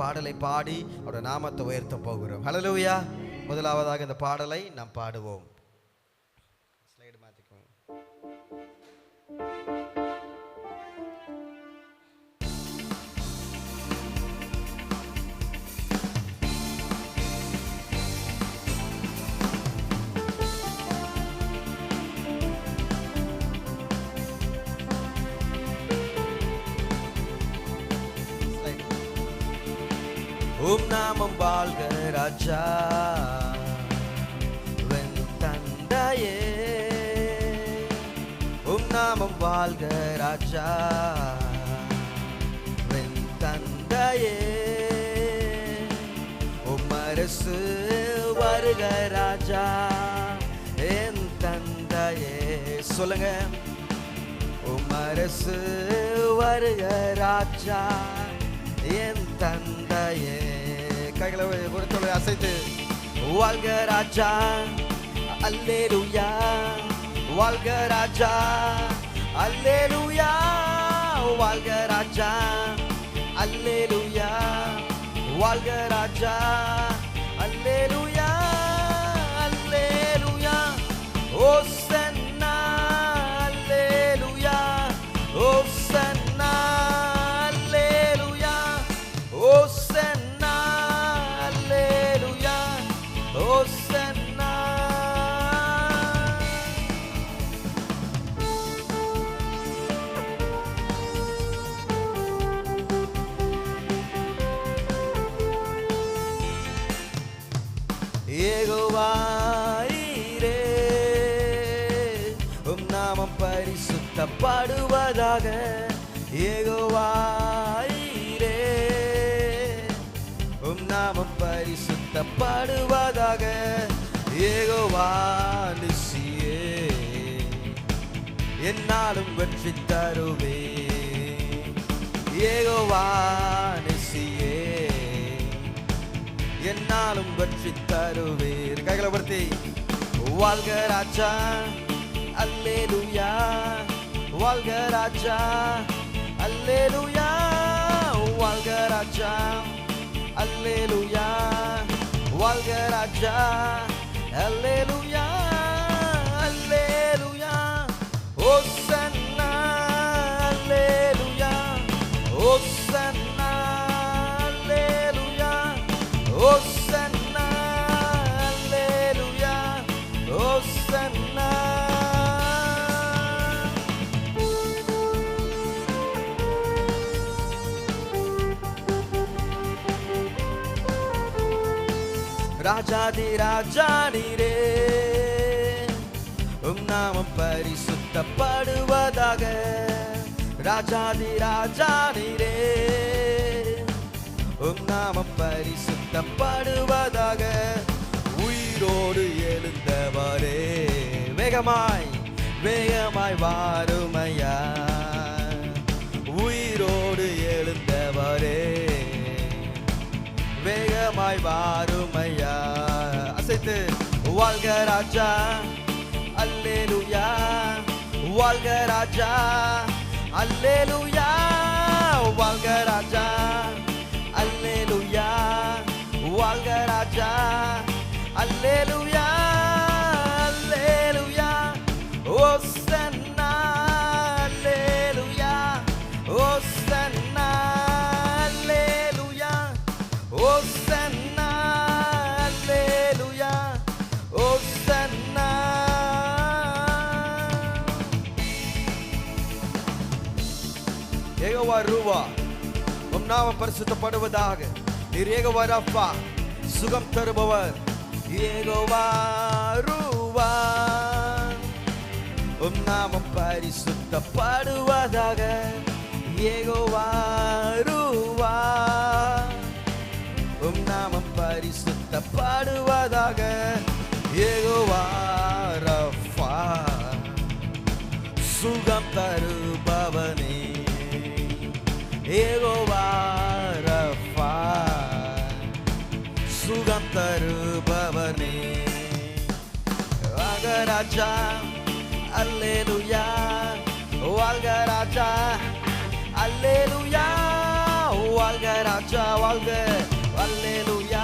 பாடலை பாடி அவருடைய நாமத்தை உயர்த்த போகிறோம். ஹல்லேலூயா. முதலாவதாக இந்த பாடலை நாம் பாடுவோம். ஸ்லைடு மாத்திக்கோங்க. நாமம் வாழ்க ராஜா வெண் தந்தையே, நாமம் வாழ்க ராஜா வெண் தந்தையே, அரசு வருக ராஜா என் தந்தையே. சொல்லுங்க, அரசு வருக ராஜா என் தந்தையே. கைகளை கொடுத்தோலை அசைத்து வாழ்க ராஜா அல்லேலூயா, வாழ்க ராஜா அல்லேலூயா, வாழ்க ராஜா அல்லேலூயா, வாழ்க ராஜா அல்லேலூயா, அல்லேலூயா ஓசன்னா அல்லேலூயா, ஓசன்னா அல்லேலூயா, ஓசன்னா அல்லேலூயா, ஓசன்னா. யெகோவாயிரே நாமம் பரிசுத்தப்படுவதாக, யெகோவாயிரே நாமம் பரிசுத்தப்படுவதாக, யெகோவா நிசியே என்னாலும் வெற்றி தருவே, யெகோவா நிசியே என்னாலும் வெற்றி தருவீர். கைகளை படுத்தி வாழ்க ராஜா அல்லேலூயா, வாழ்க ராஜா அல்லேலூயா, வாழ்க ராஜா அல்லேலூயா, வாழ்க ராஜா அல்லேலூயா, அல்லேலூயா ஓசன்னா அல்லேலூயா, ஓசன்னா அல்லேலூயா, ஓசன்னா அல்லேலூயா, ஓசன்னா. ராஜாதி ராஜா நீரே நாமம் பரிசுத்தப்படுவதாக, ராஜாதி ராஜா நீரே நாமம் பரிசுத்தப்படுவதாக, உயிரோடு எழுந்தவரே வேகமாய் வேகமாய் வாருமையா, உயிரோடு எழுந்தவரே வேகமாய் வாருமையா. அசைத்து வாழ்க ராஜா அல்லேலூயா, வாழ்க ராஜா அல்லேலூயா, வாழ்க ராஜா அல்லேலூயா, வாழ்க ராஜா அல்லேலூயா, அல்லேலூயா ஓசன்னா அல்லேலூயா, ஓசன்னா அல்லேலூயா, ஓசன்னா அல்லேலூயா, ஓசன்னா. யெகோவா ரூவா நாமம் பரிசுத்தப்படுவதாக, நீர் யெகோவா ரஃபா சுகம் தருபவர், யெகோவா ரூவா நாமம் பரிசுத்தப்படுவதாக, யெகோவா ரூவா நாமம் பரிசுத்தப்படுவதாக, யெகோவா ரஃபா சுகம் தருபவனே, யெகோவா ரஃபா சுகம் தருபவனே. வாழ்க ராஜா அல்லேலூயா, வாழ்க ராஜா அல்லேலூயா, வாழ்க ராஜா ராஜா வாழ்க, அல்லேலூயா.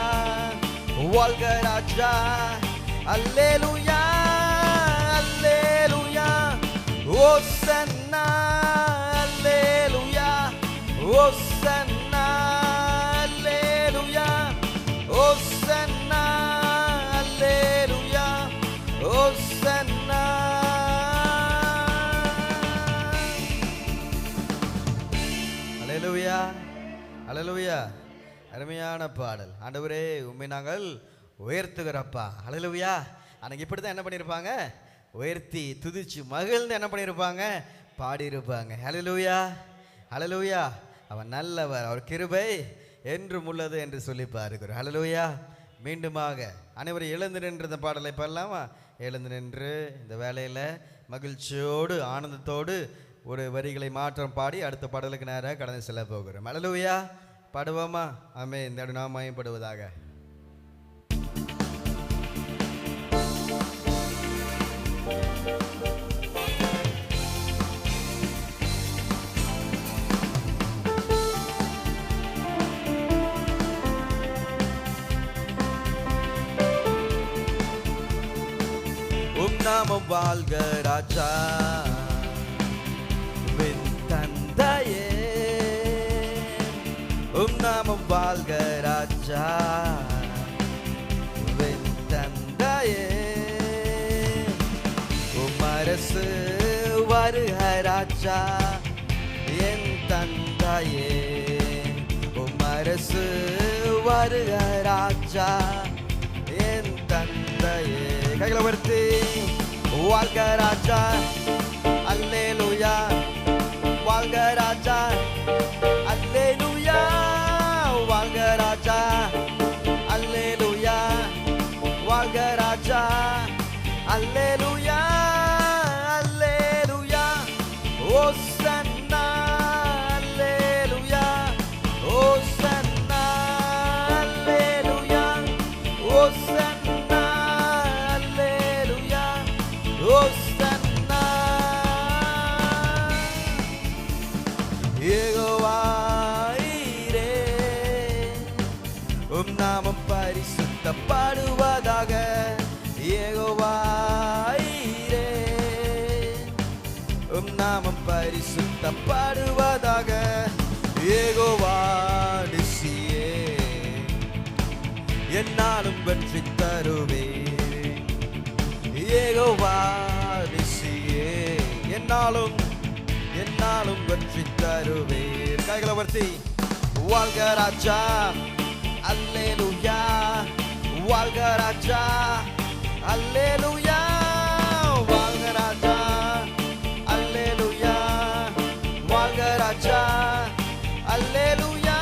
வாழ்க ராஜா, அல்லேலூயா, அல்லேலூயா. ஓசன்னா, அல்லேலூயா, ஓசன்னா, அல்லேலூயா, ஓசன்னா, அல்லேலூயா, ஓசன்னா. அல்லேலூயா, அல்லேலூயா. அருமையான பாடல். ஆண்டவரே உம்மை நாங்கள் உயர்த்துகிறப்பா. அல்லேலூயா. அன்னைக்கு இப்படி தான் என்ன பண்ணியிருப்பாங்க, உயர்த்தி துதிச்சு மகிழ்ந்து என்ன பண்ணியிருப்பாங்க, பாடியிருப்பாங்க. அல்லேலூயா, அல்லேலூயா. அவன் நல்லவர், அவர் கிருபை என்றும் உள்ளது என்று சொல்லி பாருக்கிறோம். அல்லேலூயா. மீண்டுமாக அனைவரும் எழுந்து நின்று இந்த பாடலை பாடலாமா? எழுந்து நின்று இந்த வேலையில் மகிழ்ச்சியோடு ஆனந்தத்தோடு ஒரு வரிகளை மாற்றம் பாடி அடுத்த பாடலுக்கு நேராக கடந்து செல்ல போகிறோம். அல்லேலூயா. பாடுவோமா? ஆமென். இந்த நாம் மகிமைப்படுவதாக. நாமம் வாழ்க ராஜா, வின் தந்தையே. நாமம் வாழ்க ராஜா, வின் தந்தையே. அரசு வருக ராஜா, என் தந்தையே. அரசு வருக ராஜா, என் தந்தையே. கைகளை உயர்த்தி வாழ்க ராஜா, அல்லேலூயா. வாழ்க ராஜா, அல்லேலூயா. வாழ்க ராஜா, அல்லேலூயா. வாழ்க ராஜா, அல்லேலூயா, அல்லேலூயா. ஓசன்னா, அல்லேலூயா, ஓசன்னா, அல்லேலூயா, ஓசன்னா, அல்லேலூயா, ஓசன்னா. யெகோவாயிரே, உம் நாமம் பரிசுத்தப்படுவதாக. யெகோவாயிரே, உம் நாமம் பரிசுத்தப்படுவதாக. யெகோவா நிசியே, என்னாலும் வெற்றி தருவே. யெகோவா நிசியே, என்னாலும் என்னாலும் வெற்றி தருவே. கைகளை உயர்த்தி வாழ்க ராஜா, அல்லேலூயா. வாழ்க ராஜா, அல்லேலூயா. வாழ்க ராஜா, அல்லேலூயா. வாழ்க ராஜா, அல்லேலூயா,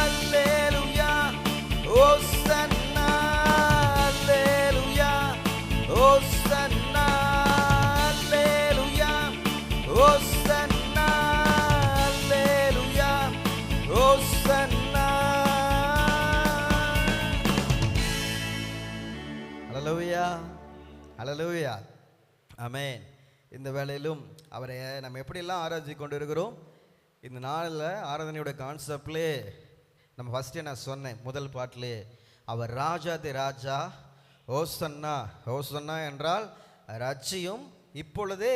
அல்லேலூயா. ஓசன்னா, அல்லேலூயா, ஓசன்னா, அல்லேலூயா, ஓசன்னா, அல்லேலூயா, ஓசன்னா. அல்லேலூயா, அல்லேலூயா. ஆமென். இந்த வேளையிலும் அவரை நம்ம எப்படியெல்லாம் ஆராய்ச்சி கொண்டு இருக்கிறோம். இந்த நாளில் ஆராதனையோட கான்செப்ட்லே நம்ம ஃபஸ்ட்டே நான் சொன்னேன் முதல் பாட்டிலே, அவர் ராஜாதி ராஜா. ஓசன்னா, ஓசன்னா என்றால் ரட்சியும், இப்பொழுதே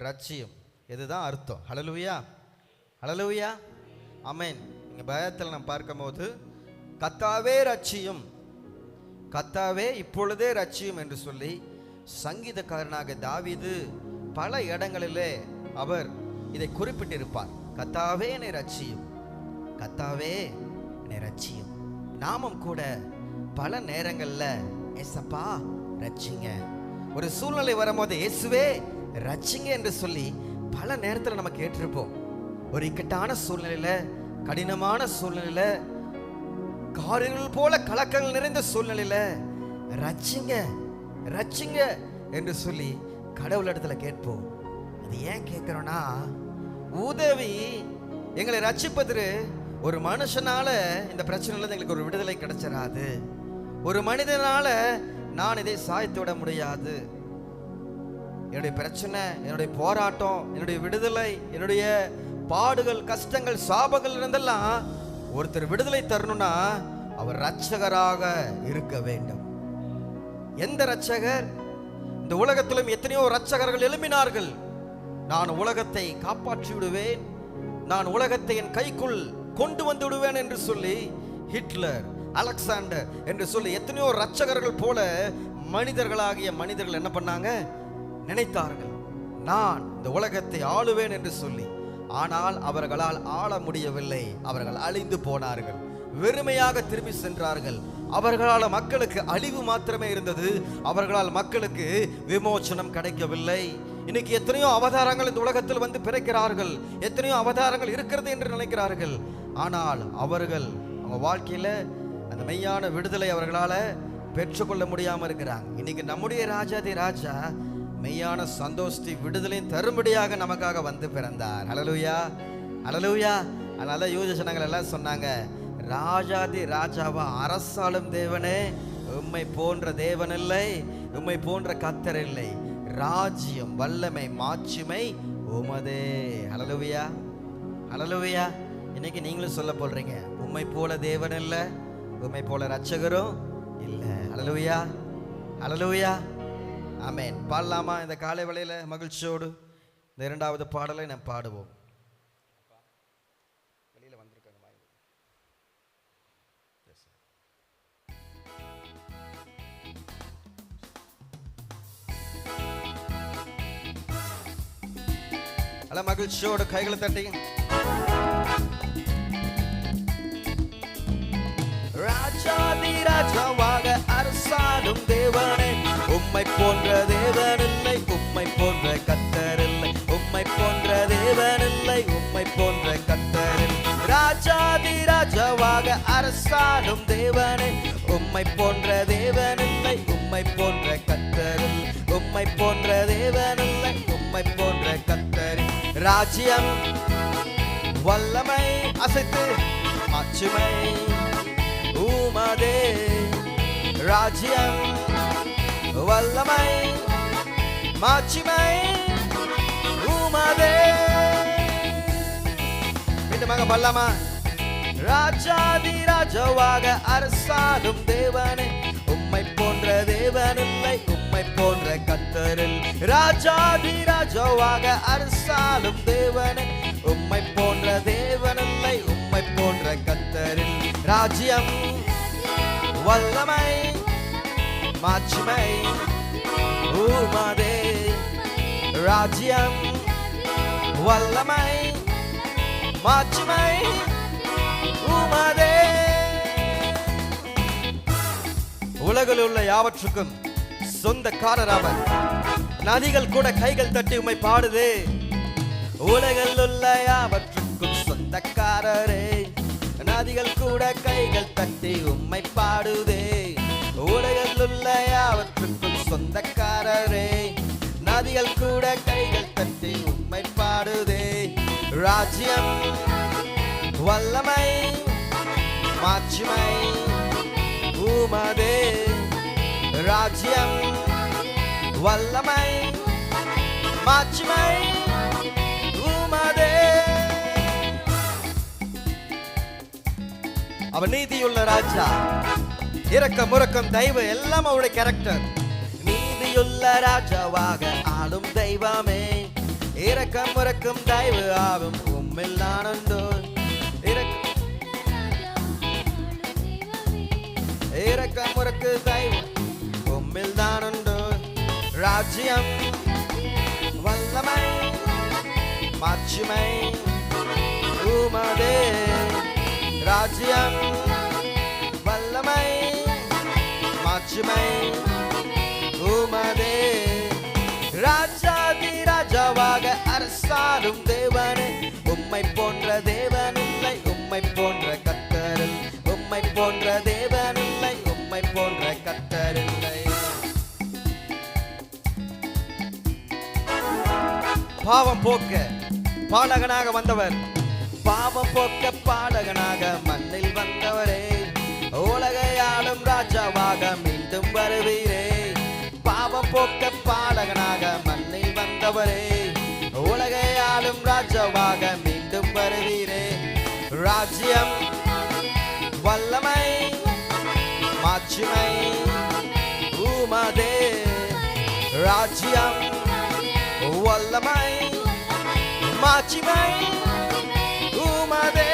ரட்சியும். இதுதான் அர்த்தம். ஹல்லேலூயா, ஹல்லேலூயா. ஆமென். இங்கே பயத்தில் நம்ம பார்க்கும்போது கர்த்தாவே ரட்சியும், கர்த்தாவே இப்பொழுதே ரட்சியும் என்று சொல்லி சங்கீதக்காரனாக தாவீது பல இடங்களிலே அவர் இதை குறிப்பிட்டிருப்பார். கர்த்தாவே என்னை ரட்சியும், கர்த்தாவே என்னை ரட்சியும். நாமும் கூட பல நேரங்களில் ஏசப்பா ரட்சிங்க, ஒரு சூழ்நிலை வரும்போது இயேசுவே ரட்சிங்க என்று சொல்லி பல நேரத்தில் நம்ம கேட்டிருப்போம். ஒரு இக்கட்டான சூழ்நிலையில, கடினமான சூழ்நிலையில, காரியங்கள் போல கலக்கங்கள் நிறைந்த சூழ்நிலையில ரட்சிங்க ரட்சிங்க என்று சொல்லி கடவுள் இடத்துல கேட்போம். அது ஏன் கேட்கிறோம்னா, உதவி எங்களை ரட்சிப்பது ஒரு மனுஷனால இந்த பிரச்சனையில எங்களுக்கு ஒரு விடுதலை கிடைச்சிடாது. ஒரு மனிதனால நான் இதை சாய்த்து விட முடியாது. என்னுடைய பிரச்சனை, என்னுடைய போராட்டம், என்னுடைய விடுதலை, என்னுடைய பாடுகள், கஷ்டங்கள், சாபங்கள் இருந்தெல்லாம் ஒருத்தர் விடுதலை தரணும்னா அவர் இரட்சகராக இருக்க வேண்டும். எந்த இரட்சகர்? இந்த உலகத்திலும் எத்தனையோ இரட்சகர்கள் எழும்பினார்கள். நான் உலகத்தை காப்பாற்றி விடுவேன், நான் உலகத்தை என் கைக்குள் கொண்டு வந்து விடுவேன் என்று சொல்லி ஹிட்லர், அலெக்சாண்டர் என்று சொல்லி எத்தனையோ இரட்சகர்கள் போல மனிதர்கள் என்ன பண்ணாங்க? நினைத்தார்கள், நான் இந்த உலகத்தை ஆளுவேன் என்று சொல்லி. ஆனால் அவர்களால் ஆள முடியவில்லை. அவர்கள் அழிந்து போனார்கள், வெறுமையாக திரும்பி சென்றார்கள். அவர்களால் மக்களுக்கு அழிவு மாத்திரமே இருந்தது, அவர்களால் மக்களுக்கு விமோசனம் கிடைக்கவில்லை. இன்னைக்கு எத்தனையோ அவதாரங்கள் இந்த உலகத்தில் வந்து பிறக்கிறார்கள், எத்தனையோ அவதாரங்கள் இருக்கிறது என்று நினைக்கிறார்கள். ஆனால் அவர்கள் அவங்க வாழ்க்கையில அந்த மெய்யான விடுதலை அவர்களால பெற்றுக்கொள்ள முடியாம இருக்கிறாங்க. இன்னைக்கு நம்முடைய ராஜாதி ராஜா மெய்யான சந்தோஷத்தை விடுதலையும் தரும்படியாக நமக்காக வந்து பிறந்தார். ஹல்லேலூயா, ஹல்லேலூயா. அதனால யூத ஜனங்கள் எல்லாம் சொன்னாங்க, ராஜாதி ராஜாவா அரசாளும் தேவனே, உம்மை போன்ற தேவன் இல்லை, உம்மை போன்ற கர்த்தர் இல்லை. ராஜ்யம், வல்லமை, மாட்சிமை உமதே. ஹல்லேலூயா, ஹல்லேலூயா. இன்னைக்கு நீங்களும் சொல்ல போறீங்க, உம்மை போல தேவன் இல்லை, உம்மை போல இரட்சகரும் இல்லை. ஹல்லேலூயா, ஹல்லேலூயா. ஆமென். பாடலாமா? இந்த காலை வேளையில மகிழ்ச்சியோடு இந்த இரண்டாவது பாடலை நாம் பாடுவோம். வெளியில வந்திருக்காங்க. அல்ல, மகிழ்ச்சியோடு கைகளை தட்டி ராஜாதி ராஜாவாக அரசாடும் தேவனே, உம்மை போன்ற தேவன் இல்லை, உம்மை போன்ற கர்த்தர் இல்லை, உம்மை போன்ற தேவன் இல்லை, உம்மை போன்ற கர்த்தர் இல்லை. ராஜாதி ராஜாவாக அரசாடும் தேவனே, உம்மை போன்ற தேவன் இல்லை, உம்மை போன்ற கர்த்தர் இல்லை, உம்மை போன்ற தேவன் இல்லை, உம்மை போன்ற கர்த்தர். ராஜ்யம், வல்லமை, அசைத்து மாட்சிமை உமதே. ராஜ்யம், வல்லமை, மாட்சிமை உமதே. மீண்டுமாக பல்லமா. ராஜாதி ராஜாவாக அரசாடும் தேவனே, உம்மை போன்ற தேவன் இல்லை, உம்மை போன்ற கர்த்தர் இல்லை. ராஜாதி ராஜாவாக அரசாடும் தேவனே, உம்மை போன்ற தேவன் இல்லை, உம்மை போன்ற கர்த்தர் இல்லை. ராஜ்யம், வல்லமை, மாட்சிமை உமதே. ராஜ்யம், வல்லமை, மாட்சிமை உமதே. உலகில் உள்ள யாவற்றுக்கும் சொந்தக்காரர் அவர். நதிகள் கூட கைகள் தட்டி உம்மை பாடுது. உலகில் உள்ள யாவற்றுக்கும் சொந்தக்காரரே, நதிகள் கூட கைகள் தட்டி உம்மை பாடுதே. உலகில் உள்ள யாவற்றுக்கும் சொந்தக்காரரே, நதிகள் கூட கைகள் தட்டி உம்மை பாடுதே. ராஜ்யம், வல்லமை, மாட்சிமை உமதே. ராஜ்யம், வல்லமை, மாட்சிமை உமதே. அவர் நீதியுள்ள ராஜா, இரக்கம், முரக்கம், தயவு எல்லாம் அவருடைய கேரக்டர். நீதியுள்ள ராஜாவாக ஆளும் தெய்வமே, இரக்கம், முரக்கம், தயவு ஆகும் உம்மில் நான் உண்டோ. இரக்கம், முரக்கு, தயவு உம்மில் தான் உண்டோ. ராஜ்யம், வல்லமை, மாட்சிமை உமதே. ராஜ்யம், வல்லமை, மாட்சிமை உமதே. ராஜாதி ராஜாவாக அரசாடும் தேவனே, உம்மை போன்ற தேவன் இல்லை, உம்மை போன்ற கர்த்தர் இல்லை, உம்மை போன்ற தேவன் இல்லை, உம்மை போன்ற கர்த்தர் இல்லை. பாவம் போக்க பாலகனாக வந்தவர், பாவம் போக்க பாலகனாக மண்ணில் வந்தவரே, உலகை ஆளும் ராஜாவாக மீண்டும் வருவீரே. பாவம் போக்க பாலகனாக மண்ணில் வந்தவரே, உலகை ஆளும் ராஜாவாக மீண்டும் வருவீரே. ராஜ்யம், மாட்சிமை உமதே ராஜ்யம் வல்லமை மாட்சிமை உமதே.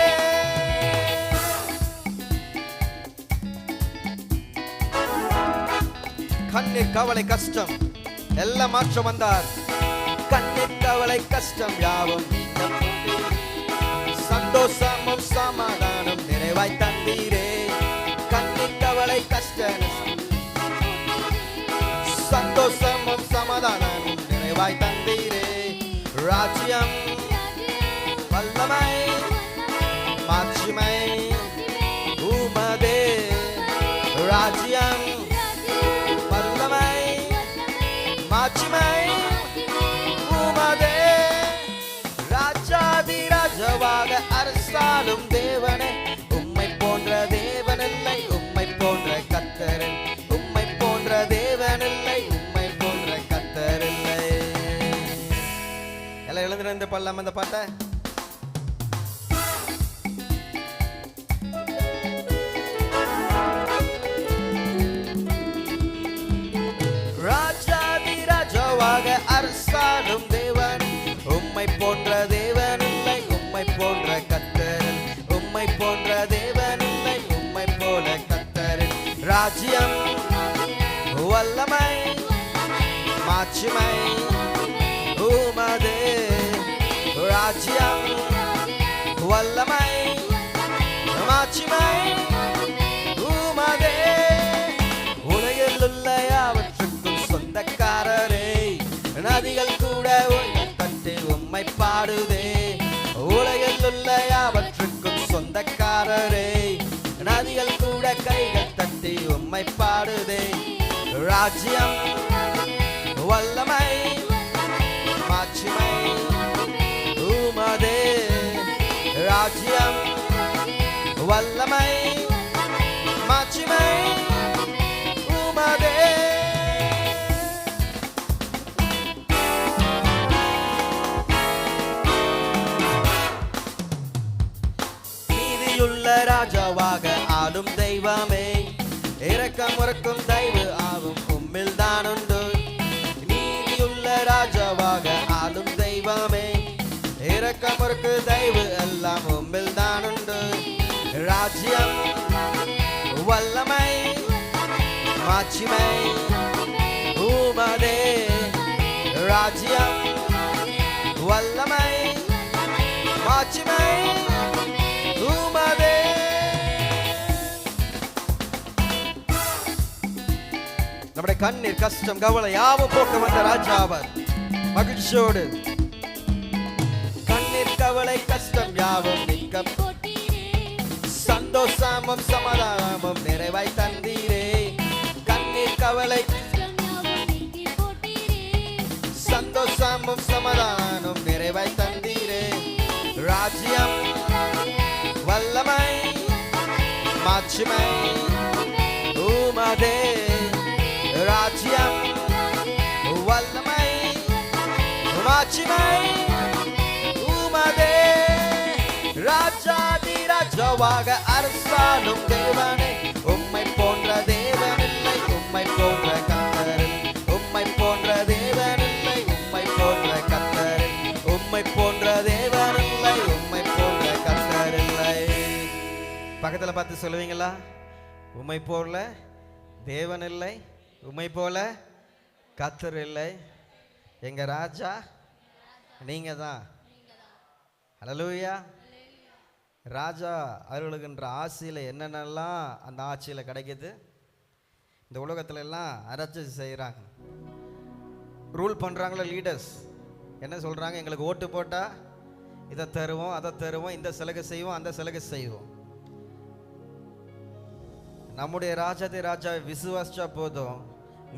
கண்ணீர் கவலை கஷ்டம் எல்லாம் மாற்றம் வந்தார். கண்ணீர் கவலை கஷ்டம் யாவும் சந்தோஷமும் சமாதானம் நிறைவாய் தந்தீரே. கண்ணீர் கவலை கஷ்டம் சந்தோஷமும் சமாதானமும் நிறைவாய் தந்தீரே. ராஜ்யம் வல்லமை மாட்சிமை உமதே ராஜ்யம் வல்லமை மாட்சிமை உமதே. ராஜாதி ராஜாவாக அரசாளும் தேவனே, உம்மை போன்ற தேவனில்லை, உம்மை போன்ற கர்த்தரில் உம்மை போன்ற தேவனில்லை, உம்மை போன்ற கர்த்தரில்லை. எல்லாம் எழுந்திருந்து பாடலாம் அந்த பாட்டை. ராஜாதி ராஜாவாக அரசாளும் தேவன், உம்மை போன்ற தேவனில்லை, உம்மை போன்ற கர்த்தரில் உம்மை போன்ற தேவனில்லை, உம்மை போல கர்த்தரில். ராஜ்யம் வல்லமை மாட்சிமை உமதே ராஜ்யம் வல்லமை மாட்சிமை உமதே. உலகில் உள்ள யாவற்றுக்கும் சொந்தக்காரரே, நதிகள் கூட தட்டி உம்மை பாடுதே. உலகில் உள்ள யாவற்றுக்கும் சொந்தக்காரரே, நதிகள் கூட கைகள் தட்டி உம்மை பாடுதே. ராஜ்யம் வல்லமை மாட்சிமை உமதே ராஜ்யம் வல்லமை மாட்சிமை உமதே. நீதியுள்ள ராஜாவாக ஆளும் தெய்வமே, இரக்கம் உறக்கும் தெய்வ ஆகும் உம்மில் தான் உண்டு. நீதியுள்ள ராஜாவாக ஆளும் தெய்வமே, இரக்கம் உறக்கு தெய்வ எல்லாம் உம்மில் தான் உண்டு. ராஜ்யம் வல்லமை மாட்சிமை உமதே ராஜ்யம் வல்லமை மாட்சிமை உமதே. நம்முடைய கண்ணீர் கஷ்டம் கவலை யாவும் போக்க வந்த ராஜா அவர். மகிழ்ச்சியோடு கண்ணீர் கவலை கஷ்டம் யாவும் நீக்க சந்தோஷமும் சமாதானமும் நிறைவாய் தந்தீரே. கண்ணீர் கவலை சந்தோஷமும் சமாதானமும் நிறைவாய் தந்தீரே. ராஜ்யம் வல்லமை மாட்சிமை உமதே ராஜ்யம் வல்லமை மாட்சிமை உமதே. ராஜாதி ராஜாவாக அரசாளும் தேவனே, உம்மை போன்ற தேவனில்லை, உம்மை போன்ற கர்த்தரில் உம்மை போன்ற தேவனில்லை, உம்மை போன்ற கர்த்தரில் உம்மை போன்ற தேவனில்லை, உம்மை போன்ற கர்த்தரில்லை. பக்கத்துல பார்த்து சொல்லுவீங்களா? உம்மை போல தேவன் இல்லை, உம்மை போல கர்த்தர் இல்லை. எங்க ராஜா நீங்க தான். ஹல்லேலூயா. ராஜா அருளுகின்ற ஆட்சியில் என்னென்னலாம் அந்த ஆட்சியில் கிடைக்குது? இந்த உலகத்துல எல்லாம் அரசு செய்கிறாங்க, ரூல் பண்ணுறாங்களோ லீடர்ஸ் என்ன சொல்கிறாங்க? எங்களுக்கு ஓட்டு போட்டால் இதை தருவோம், அதை தருவோம், இந்த சலுகை செய்வோம், அந்த சலுகை செய்வோம். நம்முடைய ராஜாதி ராஜாவை விசுவாசிச்சா போதும்,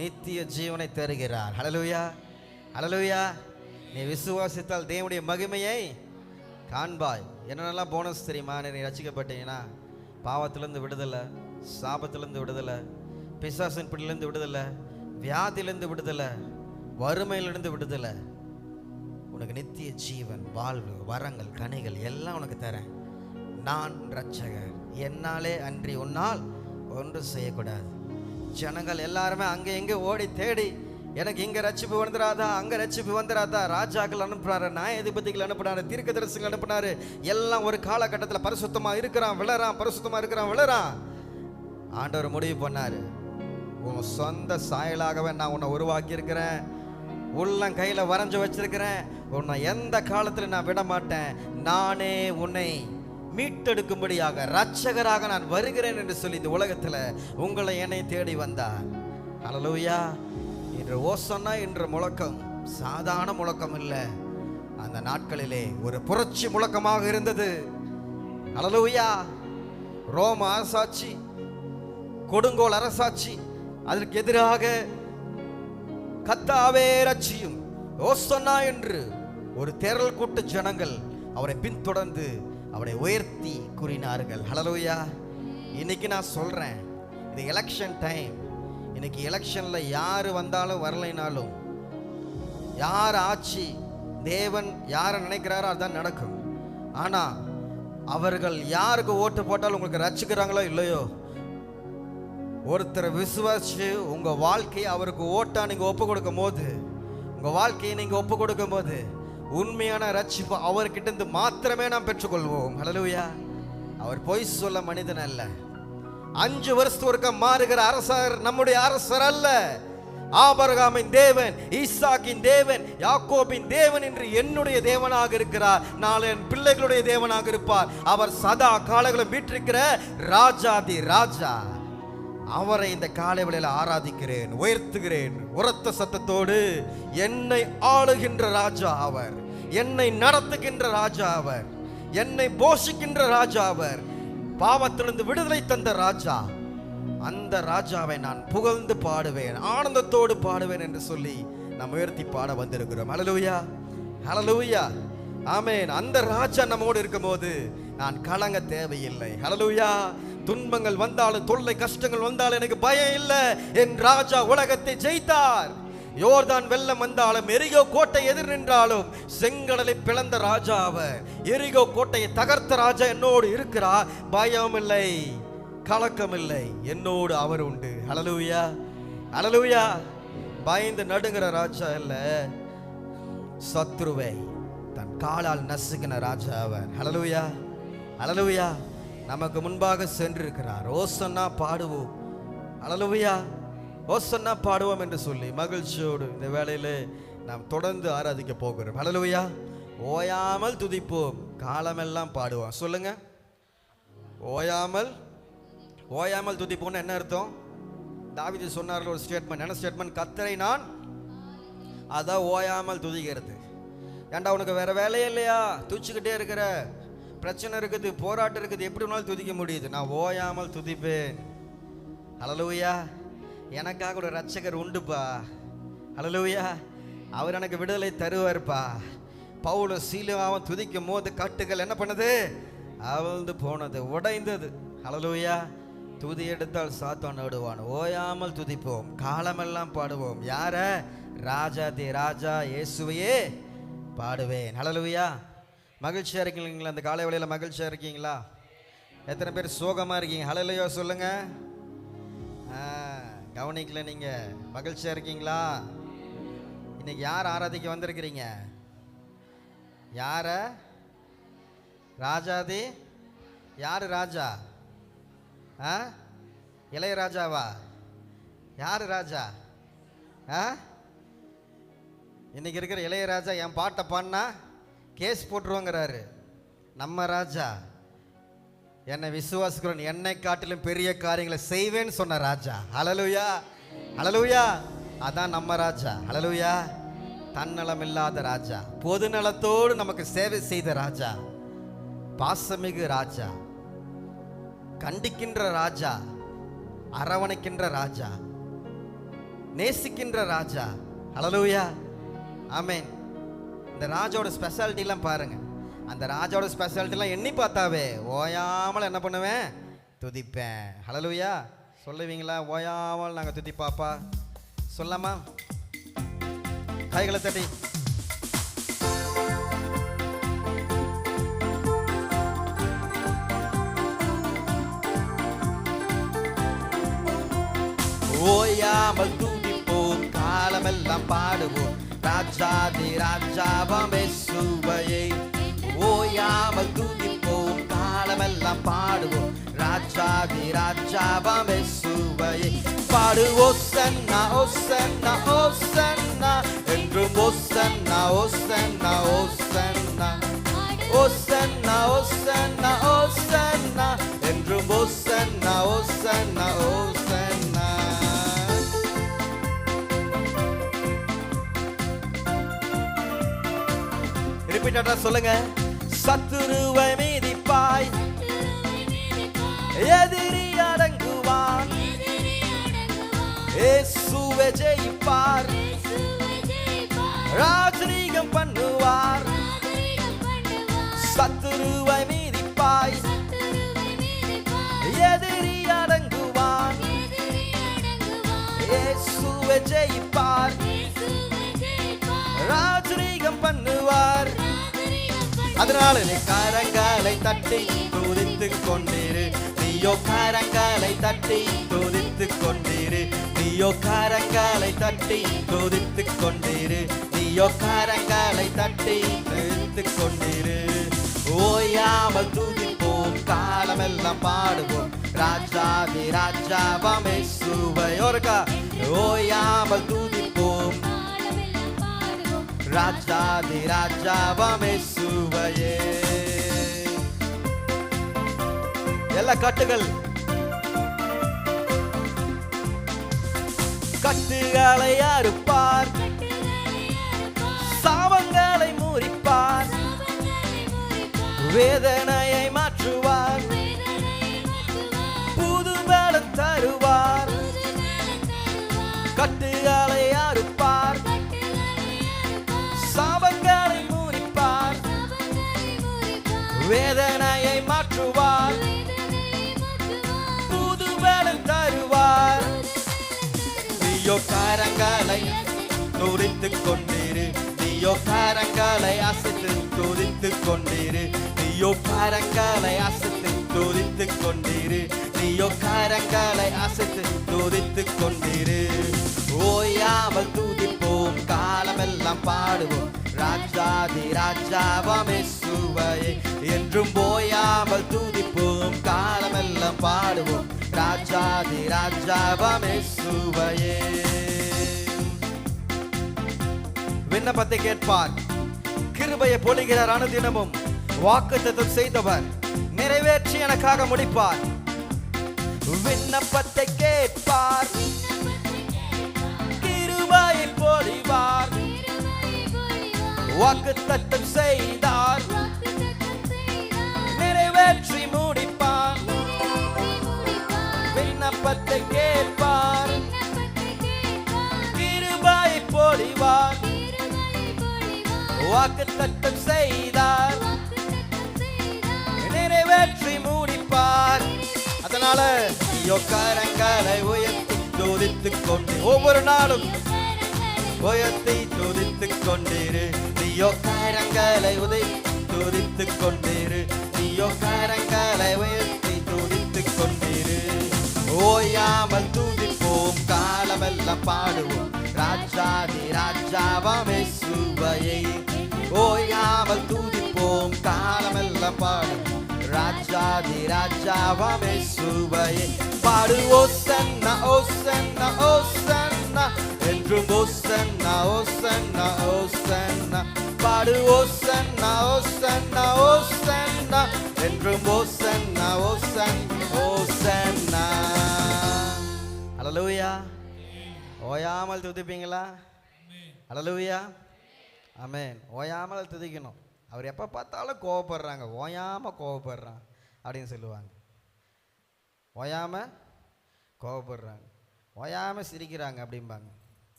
நித்திய ஜீவனை தருகிறார். ஹல்லேலூயா ஹல்லேலூயா. நீ விசுவாசித்தால் தேவனுடைய மகிமையை காண்பாய். என்னென்னலாம் போனஸ் தெரியுமா? நீ ரசிக்கப்பட்டீங்கன்னா பாவத்திலேருந்து விடுதலை, சாபத்திலேருந்து விடுதலை, பிசாசின் பிடியிலேருந்து விடுதலை, வியாதியிலேருந்து விடுதலை, வறுமையிலிருந்து விடுதலை, உனக்கு நித்திய ஜீவன், வாழ்வு, வரங்கள், கனிகள் எல்லாம் உனக்கு தரேன். நான் இரட்சகர், என்னாலே அன்றி உன்னால் ஒன்று செய்யக்கூடாது. ஜனங்கள் எல்லாருமே அங்கே எங்கே ஓடி தேடி, எனக்கு இங்க ரட்சிப்பு வந்துடாதா, அங்க ரட்சிப்பு வந்துடாதா, ராஜாக்கள் அனுப்புறாரு, நியாயாதிபதிகள் அனுப்புனாரு, தீர்க்கதரிசிகள் அனுப்புனாரு. எல்லாம் ஒரு காலகட்டத்தில் பரிசுத்தமா இருக்கிறான் விளறான், பரிசுத்தமா இருக்கிறான் விளறான். ஆண்டவர் முடிவு பண்ணாரு, உன் சொந்த சாயலாகவே நான் உன்னை உருவாக்கி இருக்கிறேன், உள்ளம் கையில வரைஞ்சு வச்சிருக்கிறேன், உன்னை எந்த காலத்துல நான் விட மாட்டேன், நானே உன்னை மீட்டெடுக்கும்படியாக ரட்சகராக நான் வருகிறேன் என்று சொல்லி இந்த உலகத்துல உங்களை என்னை தேடி வந்தார். ஹல்லேலூயா. இன்று ஓசன்னா என்ற முழக்கம் சாதாரண முழக்கம் இல்லை, அந்த நாட்களிலே ஒரு புரட்சி முழக்கமாக இருந்தது. ஹல்லேலூயா. ரோம அரசாட்சி, கொடுங்கோல் அரசாட்சி, அதற்கு எதிராக கர்த்தாவே ரட்சியும் ஓசன்னா என்று ஒரு திரள் கூட்ட ஜனங்கள் அவரை பின்தொடர்ந்து அவரை உயர்த்தி கூறினார்கள். ஹல்லேலூயா. இன்னைக்கு நான் சொல்றேன், இது எலெக்ஷன் டைம். இன்னைக்கு எலெக்ஷன்ல யாரு வந்தாலும் வரலைனாலும், யார் ஆட்சி, தேவன் யாரை நினைக்கிறாரோ அதுதான் நடக்கும். ஆனா அவர்கள் யாருக்கு ஓட்டு போட்டாலும் உங்களுக்கு ரட்சிக்கிறாங்களோ இல்லையோ, ஒருத்தரை விசுவாசிச்சு உங்க வாழ்க்கையை அவருக்கு ஓட்டா நீங்க ஒப்பு கொடுக்கும் போது, உங்க வாழ்க்கையை நீங்க ஒப்பு கொடுக்கும் போது உண்மையான ரட்சிப்பு அவர்கிட்ட இருந்து மாத்திரமே நாம் பெற்றுக்கொள்வோம். ஹல்லேலூயா. அவர் பொய் சொல்ல மனிதன் அல்ல. 5 வருஷத்துக்கு ஒருக்க மாறுகிற அரசர் நம்முடைய அரசர் அல்ல. ஆபிரகாமின் தேவன், ஈசாக்கின் தேவன், யாக்கோபின் தேவன் என்று என்னுடைய தேவனாக இருக்கிறார். நாளை என் பிள்ளைகளுடைய தேவனாக இருப்பார். அவர் சதா காலங்களும் வீற்றிருக்கிற ராஜாதி ராஜா. அவரை இந்த காலை வேளையில ஆராதிக்கிறேன், உயர்த்துகிறேன் உரத்த சத்தத்தோடு. என்னை ஆளுகின்ற ராஜா அவர், என்னை நடத்துகின்ற ராஜா அவர், என்னை போஷிக்கின்ற ராஜா அவர், பாவத்திலிருந்து விடுதலை தந்த ராஜா. அந்த ராஜாவை நான் புகழ்ந்து பாடுவேன், ஆனந்தத்தோடு பாடுவேன் என்று சொல்லி நாம் உயர்த்தி பாட வந்திருக்கிறோம். ஹல்லேலூயா, ஹல்லேலூயா, ஆமென். அந்த ராஜா நம்மோடு இருக்கும்போது நான் கலங்க தேவையில்லை. ஹல்லேலூயா. துன்பங்கள் வந்தாலும், தொல்லை கஷ்டங்கள் வந்தாலும் எனக்கு பயம் இல்லை. என் ராஜா உலகத்தை ஜெயித்தார். யோர்தான் வெள்ளம் வந்தாலும், எரிகோ கோட்டை எதிர் நின்றாலும், செங்கடலை பிளந்த ராஜா அவர். எரிகோ கோட்டையை தகர்த்த ராஜா என்னோடு இருக்கிறார். பயம் இல்லை, கலக்கம் இல்லை, என்னோடு அவர் உண்டு. ஹல்லேலூயா, ஹல்லேலூயா. பயந்து நடுங்கிற ராஜா இல்ல, சத்ருவை தன் காலால் நசுக்கின ராஜா அவர். ஹல்லேலூயா, ஹல்லேலூயா. நமக்கு முன்பாக சென்றிருக்கிறார். ஓசன்னா பாடுவோம். ஹல்லேலூயா. ஓசன்னா பாடுவோம் என்று சொல்லி மகிழ்ச்சியோடு இந்த வேளையிலே நாம் தொடர்ந்து ஆராதிக்க போகிறோம். ஹல்லேலூயா. ஓயாமல் துதிப்போம், காலமெல்லாம் பாடுவோம். சொல்லுங்க, ஓயாமல் ஓயாமல் துதிப்போம்னு என்ன அர்த்தம்? தாவீது சொன்னார்கள் ஒரு ஸ்டேட்மெண்ட். என்ன ஸ்டேட்மெண்ட்? கர்த்தரை நான், அதான் ஓயாமல் துதிக்கிறது. ஏண்டா உனக்கு வேற வேலையே இல்லையா? துதிச்சுக்கிட்டே இருக்கிற, பிரச்சனை இருக்குது, போராட்டம் இருக்குது, எப்படி வேணாலும் துதிக்க முடியுது. நான் ஓயாமல் துதிப்பேன். ஹல்லேலூயா. எனக்காக ஒரு ரட்சகர் உண்டுப்பா. ஹல்லேலூயா. அவர் எனக்கு விடுதலை தருவார்ப்பா. பவுலும் சீலாவும் துதிக்கும் போது கட்டுகள் என்ன பண்ணுது? அவிழ்ந்து போனது, உடைந்தது. ஹல்லேலூயா. துதி எடுத்தால் சாத்தான் ஓடுவான். ஓயாமல் துதிப்போம், காலமெல்லாம் பாடுவோம். யார? ராஜாதி ராஜா இயேசுவையே பாடுவேன். ஹல்லேலூயா. மகிழ்ச்சியா இருக்கீங்களா? அந்த காலை வேளையில மகிழ்ச்சியா இருக்கீங்களா? எத்தனை பேர் சோகமா இருக்கீங்க? ஹல்லேலூயா சொல்லுங்க. கவனிக்கல, நீங்க மகிழ்ச்சியா இருக்கீங்களா? இன்னைக்கு யார் ஆராதிக்க வந்திருக்கிறீங்க? யார? ராஜாதி. யாரு ராஜா? இளையராஜாவா? யாரு ராஜா? இன்னைக்கு இருக்கிற இளையராஜா என் பாட்டை பாடினா கேஸ் போட்டுருவாங்கிறாரு. நம்ம ராஜா, என்னை விசுவாசிக்கிறோம், என்னை காட்டிலும் பெரிய காரியங்களை செய்வேன்னு சொன்ன ராஜா. ஹல்லேலூயா, ஹல்லேலூயா. அதான் நம்ம ராஜா. ஹல்லேலூயா. தன்னலம் இல்லாத ராஜா, பொது நலத்தோடு நமக்கு சேவை செய்த ராஜா, பாசமிகு ராஜா, கண்டிக்கின்ற ராஜா, அரவணைக்கின்ற ராஜா, நேசிக்கின்ற ராஜா. ஹல்லேலூயா, ஆமென். இந்த ராஜாவோட ஸ்பெஷாலிட்டிலாம் பாருங்க. அந்த ராஜாவோட ஸ்பெஷாலிட்டிலாம் எண்ணி பார்த்தாவே ஓயாமல் என்ன பண்ணுவேன்? துதிப்பேன். ஹல்லேலூயா. சொல்லுவீங்களா? ஓயாமல் நாங்கள் துதிப்பாப்பா சொல்லாமா? கைகளை தட்டி. ஓயாமல் துதிப்போம் காலமெல்லாம் பாடுவோம் ராஜாதி ராஜாவாம் இயேசுவையே. ஓயாமல் துதிப்போம் காலமெல்லாம் பாடுவோம் ராஜாதி ராஜாவாம் இயேசுவையே. பாடு ஓசன்னா ஓசன்னா ஓசன்னா என்றும் ஓசன்னா ஓசன்னா ஓசன்னா ஓசன்னா ஓசன்னா ஓசன்னா என்றும் ஓசன்னா ஓசன்னா ஓசன்னா. ரிப்பீட்டடா சொல்லுங்க. சத்துருவை மீதிப்பாய் எதிரி அடங்குவான் இயேசுவே ஜெயிப்பார் ராஜரீகம் பண்ணுவார். சத்துருவை மீதிப்பாய் எதிரி அடங்குவான் இயேசுவே ஜெயிப்பார் ராஜரீகம் பண்ணுவார். அதனால நீ கரங்களை தட்டி துதித்துக் கொண்டிரு நீயோ கரங்களை தட்டி துதித்துக் கொண்டிரு நீயோ கரங்களை தட்டி துதித்துக் கொண்டிரு நீயோ கரங்களை தட்டி துதித்துக் கொண்டிரு. ஓயாமல் துதிப்போம் காலமெல்லாம் பாடுவோம் ராஜாதி ராஜாவாம் இயேசுவை. ஒருக்கா ஓயாமல் துதிப்போம் ராஜாதி ராஜாவாம் இயேசுவையே. எல்லா கட்டுகள் கட்டுகளை அறுப்பார் சாபங்களை முறிப்பார் வேதனையை மாற்றுவார் புது பலம் தருவார். கட்டுகளை அறுப்பார் சாபங்களை முறிப்பார் வேதனையை மாற்றுவார் புது பலம் தருவார். நீயோ கரங்களை துதித்துக் கொண்டிரு நீயோ கரங்களை அசைத்து துதித்துக் கொண்டிரு நீயோ கரங்களை அசைத்து துதித்துக் கொண்டிரு நீயோ கரங்களை அசைத்து துதித்துக் கொண்டிரு. ஓயாமல் துதிப்போம் காலமெல்லாம் பாடுவோம் ராஜாதி ராஜாவாம் இயேசுவையே. என்றும் ஓயாமல் துதிப்போம் காலமெல்லாம் பாடுவோம் ராஜாதி ராஜாவாம் இயேசுவையே. விண்ணப்பத்தை கேட்பார் கிருபையை பொழிகிறார் அனுதினமும் வாக்குத்தத்தம் செய்தவர் நிறைவேற்றி எனக்காக முடிப்பார். விண்ணப்பத்தை கேட்பார் கிருபையை பொழிவார் வாக்குத்தத்தம் செய்தார் நிறைவேற்றி முடிப்பார். விண்ணப்பத்தை கேட்பார் கிருபையை பொழிவார் வாக்குத்தத்தம் செய்தார் நிறைவேற்றி முடிப்பார். அதனால நீயோ கரங்களை உயர்த்தி துதித்துக் கொண்டு ஒவ்வொரு நாளும் உயர்த்தி துதித்துக் கொண்டிரு நீயோ கரங்களை துதித்துக் கொண்டிரு நீயோ கரங்களை உயர்த்தி துதித்துக் கொண்டிரு. ஓயாமல் துதிப்போம் காலமெல்லாம் பாடுவோம் ராஜாதி ராஜாவாம் இயேசுவையே. ஓயாமல் துதிப்போம் காலமெல்லாம் பாடுவோம் ராஜாதி ராஜாவாம் இயேசுவையே. பாடு ஓசன்னா ஓசன்னா ஓசன்னா என்றும் ஓசன்னா ஓசன்னா ஓசன்னா பாடு ஓசன்னா ஓசன்னா ஓசன்னா என்றும் ஓசன்னா ஓசன்னா ஓசன்னா. அல்லேலூயா. ஓயாமல் துதிப்பீங்களா? அல்லேலூயா. ஆமென். ஓயாமல் துதிக்கணும். அவர் எப்போ பார்த்தாலும் கோவப்படுறாங்க ஓயாமல் கோவப்படுறான் அப்படின்னு சொல்லுவாங்க. ஓயாமல் கோவப்படுறாங்க ஓயாமல் சிரிக்கிறாங்க அப்படிம்பாங்க.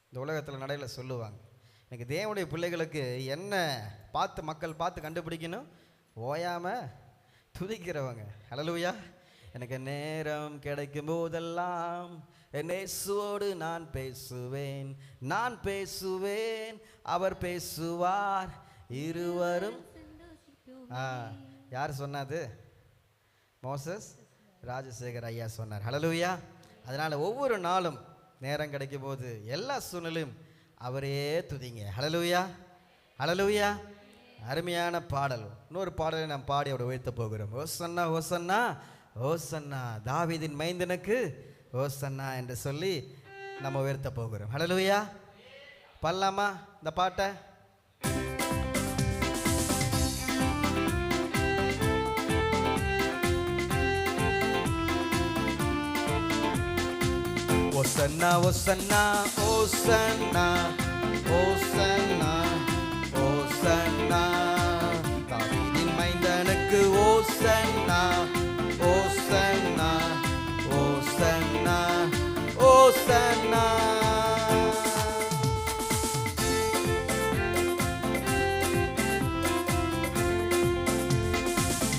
இந்த உலகத்தில் நடையில் சொல்லுவாங்க. எனக்கு தேவனுடைய பிள்ளைகளுக்கு என்ன பார்த்து மக்கள் பார்த்து கண்டுபிடிக்கணும்? ஓயாமல் துதிக்கிறவங்க. அல்லேலூயா. எனக்கு நேரம் கிடைக்கும் போதெல்லாம் என் இயேசுவோடு நான் பேசுவேன் அவர் பேசுவார் இருவரும். யார் சொன்னது? மோசஸ் ராஜசேகர் ஐயா சொன்னார். ஹல்லேலூயா. அதனால் ஒவ்வொரு நாளும் நேரம் கிடைக்கும் போது எல்லா சூழ்நிலையும் அவரே துதிங்க. ஹல்லேலூயா, ஹல்லேலூயா. அருமையான பாடல். இன்னொரு பாடலை நாம் பாடி அவரை உயர்த்த போகிறோம். ஓசன்னா ஓசன்னா ஓசன்னா, தாவீதின் மைந்தனுக்கு ஓசன்னா என்று சொல்லி நம்ம உயர்த்த போகிறோம். ஹல்லேலூயா. பாடலாமா இந்த பாட்டை? ஓசன்னா ஓசன்னா ஓசன்னா ஓசன்னா ஓசன்னா, தாவீதின் மைந்தனுக்கு ஓசன்னா ஓசன்னா ஓசன்னா ஓசன்னா.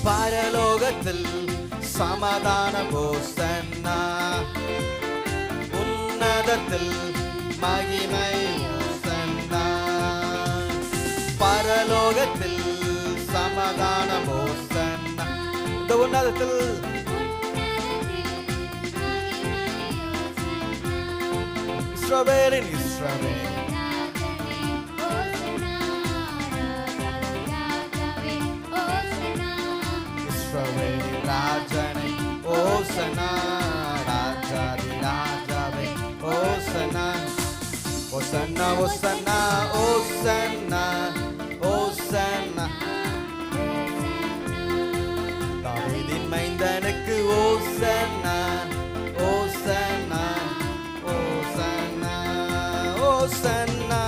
பரலோகத்தில் சமாதானம் ஓசன்னா, உன்னதத்தில் மகிமை ஓசன்னா. பரலோகத்தில் சமாதானம் ஓசன்னா, இந்த உன்னதத்தில் இஸ்ரவேலின் இஸ்ரவேல் இஸ்ரவேலின் ராஜனை ஓசன்னா, ராஜாதி ராஜாவே ஓசன்னா. ஓசன்னா ஓசன்னா ஓசன்னா ஓசன்னா, தாவீதின் மைந்தனுக்கு ஓசன்னா ஓசன்னா ஓசன்னா ஓசன்னா.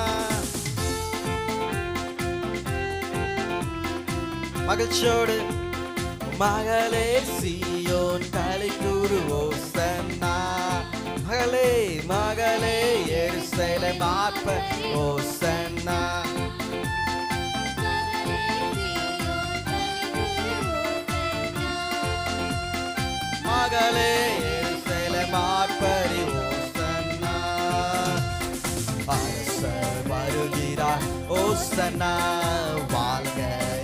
மகிழ்ச்சியோடு மகளே சீயோன் களிகூரு ஓசன்னா, மகளே மகளே எருசலேம் ஆர்ப்ப ஓசன்னா. மகளே எருசலேம் ஆர்ப்பரி ஓசன்னா. அரசர் வருகிறார் ஓசன்னா, வாழ்க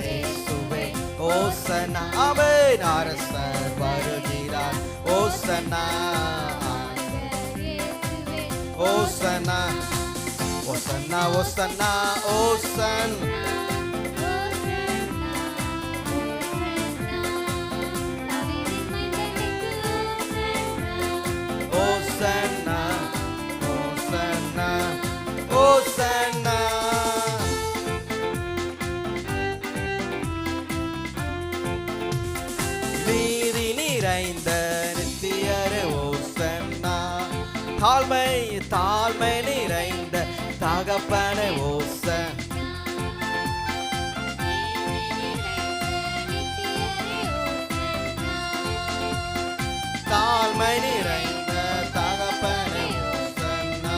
இயேசுவே ஓசன்னா. ஆமென். அரசர் வருகிறார் ஓசன்னா ஓசன்னா ஓசன்னா ஓசன்னா ஓசன்னா. ஓசன்னா ஓசன்னா ஓசன்னா. நீதி நிறைந்த நித்தியரே ஓசன்னா, தாழ்மை தாழ்மை நிறைந்த தகப்பனே ஓசன்னா. தாழ்மை நிறைந்த தகப்பனே ஓசன்னா.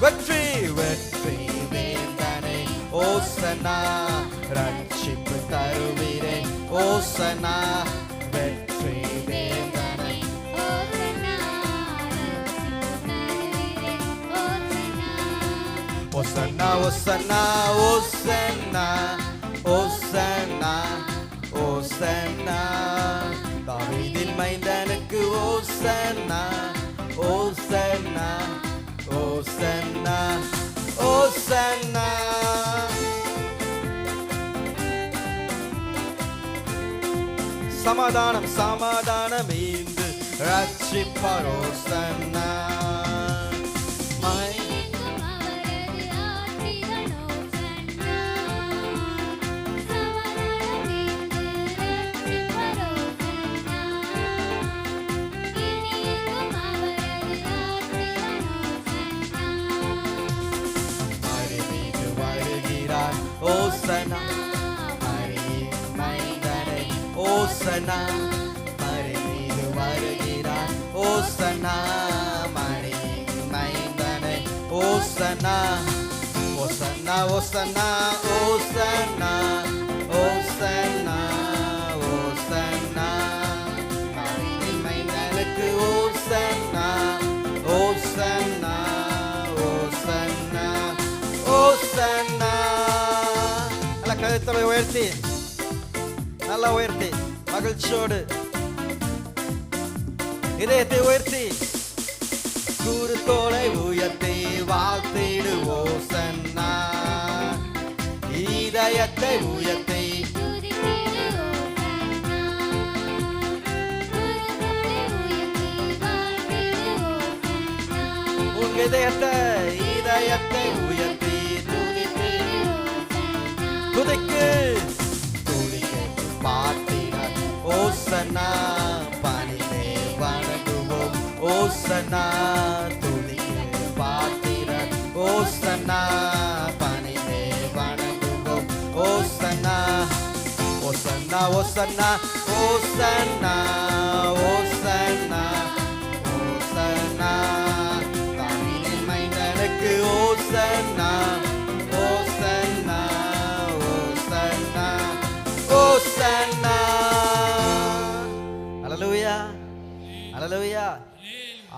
வெற்றி வெற்றி வேந்தனே ஓசன்னா, ரட்சிப்பு தருவீரே ஓசன்னா. வெற்றி வேந்தனே ஓசன்னா ஓசன்னா ஓசன்னா ஓசன்னா ஓசன்னா, தாவீதின் மைந்தனுக்கு ஓசன்னா ஓசன்னா ஓசன்னா ஓசன்னா. சமாதானம் சமாதானம் இன்று ரட்சிப்பார் ஓசன்னா. ஓசன்னா மைந்தனை ஓசன்னா, மறை மீது வருகிறார் ஓசன்னா. மறை மைந்தனை ஓசன்னா ஓசன்னா ஓசன்னா ஓசன்னா ஓசன்னா ஓசன்னா. தாவீதின் மைந்தனுக்கு ஓசன்னா ஓசன்னா ஓசன்னா ஓசன்னா. நல்ல கருத்தை உயர்த்தி நல்லா உயர்த்தி மகிழ்ச்சியோடு இதயத்தை உயர்த்தி குருத்தோலை உயர்த்தி வாழ்த்திடு ஓசன்னா, இதயத்தை உயர்த்தி உங்க இதயத்தை உயர்த்தி துதிக்கு பார்த்தினார் ஓசன்னா, பணிந்தே வணங்குவோம் ஓசன்னா, துதிக்கு பார்த்தினார் ஓசன்னா, பணிந்தே வணங்குவோம் ஓசன்னா, ஓசன்னா ஓசன்னா ஓசன்னா ஓசன்னா ஓசன்னா, தாவீதின் மைந்தனுக்கு ஓசன்னா ஓசன்னா ஓசன்னா ஓசன்னா. அல்லேலூயா அல்லேலூயா.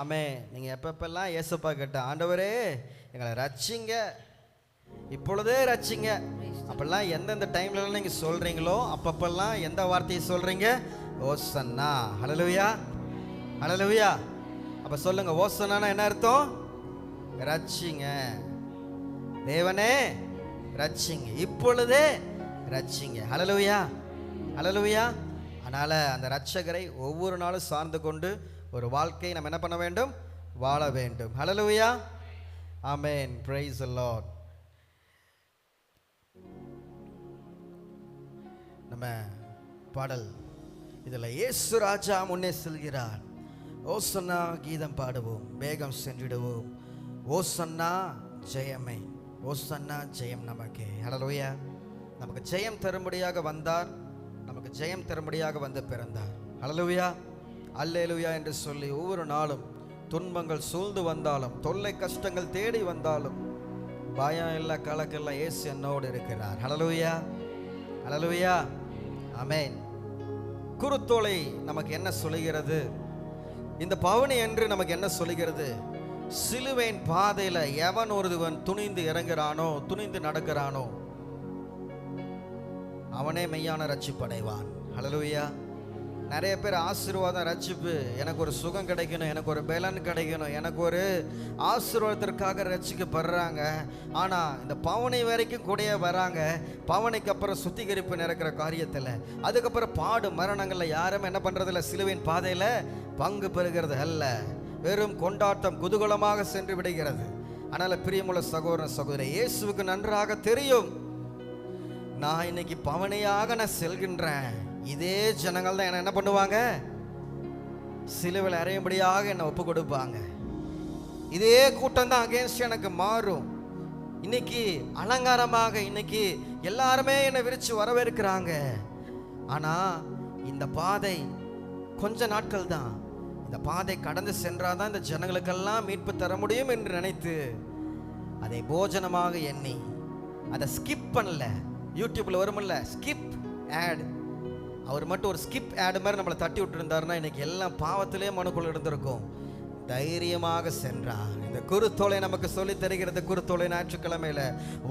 ஆமென். நீங்கள் எப்பப்பெல்லாம் இயேசுப்பா கேட்ட ஆண்டவரே எங்களை ரட்சிங்க, இப்பொழுதே ரட்சிங்க, அப்பெல்லாம் எந்தெந்த டைம்லலாம் நீங்கள் சொல்கிறீங்களோ அப்பப்பெல்லாம் எந்த வார்த்தையை சொல்கிறீங்க? ஓசன்னா. அல்லேலூயா அல்லேலூயா. அப்போ சொல்லுங்க, ஓசன்னா என்ன அர்த்தம்? ரட்சிங்க, தேவனே ரட்சிங்க, இப்பொழுதே ரட்சிங்க. அல்லேலூயா அல்லேலூயா. அதனால் அந்த ரட்சகரை ஒவ்வொரு நாளும் சார்ந்து கொண்டு ஒரு வாழ்க்கையை நம்ம என்ன பண்ண வேண்டும்? வாழ வேண்டும். அல்லேலூயா. ஆமென். Praise the Lord. நம்ம பாடல் இதில் இயேசு ராஜா முன்னே செல்கிறார், ஓசன்னா கீதம் பாடுவோம், வேகம் சென்றிடுவோம், ஓசன்னா ஜெயமே, ஓசன்னா ஜெயம் நமக்கே. அல்லேலூயா. நமக்கு ஜெயம் தரும்படியாக வந்தார், நமக்கு ஜெயம் தரும்படியாக வந்து பிறந்தார். அல்லேலூயா அல்லேலூயா என்று சொல்லி ஒவ்வொரு நாளும் துன்பங்கள் சூழ்ந்து வந்தாலும், தொல்லை கஷ்டங்கள் தேடி வந்தாலும், பயம் இல்லை கலக்கல்ல, இயேசு என்னோடு இருக்கிறார். அல்லேலூயா அல்லேலூயா. ஆமென். குருத்தோலை நமக்கு என்ன சொல்லுகிறது? இந்த பவனி என்று நமக்கு என்ன சொல்லுகிறது? சிலுவையின் பாதையில் எவன் ஒருவன் துணிந்து இறங்குறானோ, துணிந்து நடக்கிறானோ, அவனே மெய்யான ரட்சிப்படைவான். அல்லேலூயா. நிறைய பேர் ஆசீர்வாதம், ரட்சிப்பு, எனக்கு ஒரு சுகம் கிடைக்கணும், எனக்கு ஒரு பலன் கிடைக்கணும், எனக்கு ஒரு ஆசீர்வாதத்திற்காக ரட்சிக்கப்படுறாங்க. ஆனால் இந்த பவனை வரைக்கும் கூடயே வராங்க. பவனைக்கு அப்புறம் சுத்திகரிப்பு நடக்கிற காரியத்தில், அதுக்கப்புறம் பாடு மரணங்களில் யாரும் என்ன பண்ணுறதில்ல, சிலுவையின் பாதையில் பங்கு பெறுகிறது அல்ல, வெறும் கொண்டாட்டம் குதூகலமாக சென்று விடுகிறது. அதனால் பிரியமுள்ள சகோதரன் சகோதரி, இயேசுவுக்கு நன்றாக தெரியும், நான் இன்னைக்கு பவனையாக நான் செல்கின்றேன். இதே ஜனங்கள் தான் என்ன பண்ணுவாங்க? சிலுவையில் அறையும்படியாக என்னை ஒப்பு கொடுப்பாங்க. இதே கூட்டம் தான் அகேன்ஸ்ட் எனக்கு மாறும். இன்னைக்கு அலங்காரமாக இன்னைக்கு எல்லாருமே என்னை விரிச்சு வரவேற்கிறாங்க. ஆனால் இந்த பாதை கொஞ்ச நாட்கள் தான். இந்த பாதை கடந்து சென்றாதான் இந்த ஜனங்களுக்கெல்லாம் மீட்பு தர முடியும் என்று நினைத்து அதை போஜனமாக எண்ணி அதை ஸ்கிப் பண்ணல. யூடியூப்ல வரும்ல ஸ்கிப் ஆட், அவர் மட்டும் ஒரு ஸ்கிப் ஆட் மாதிரி நம்மளை தட்டி விட்டு இருந்தாருன்னா இன்னைக்கு எல்லாம் பாவத்திலே மனுக்குள்ள இருந்திருக்கும். தைரியமாக சென்றார். இந்த குருத்தோலை நமக்கு சொல்லி தருகிறது. குருத்தோலை ஞாயிற்றுக்கிழமையில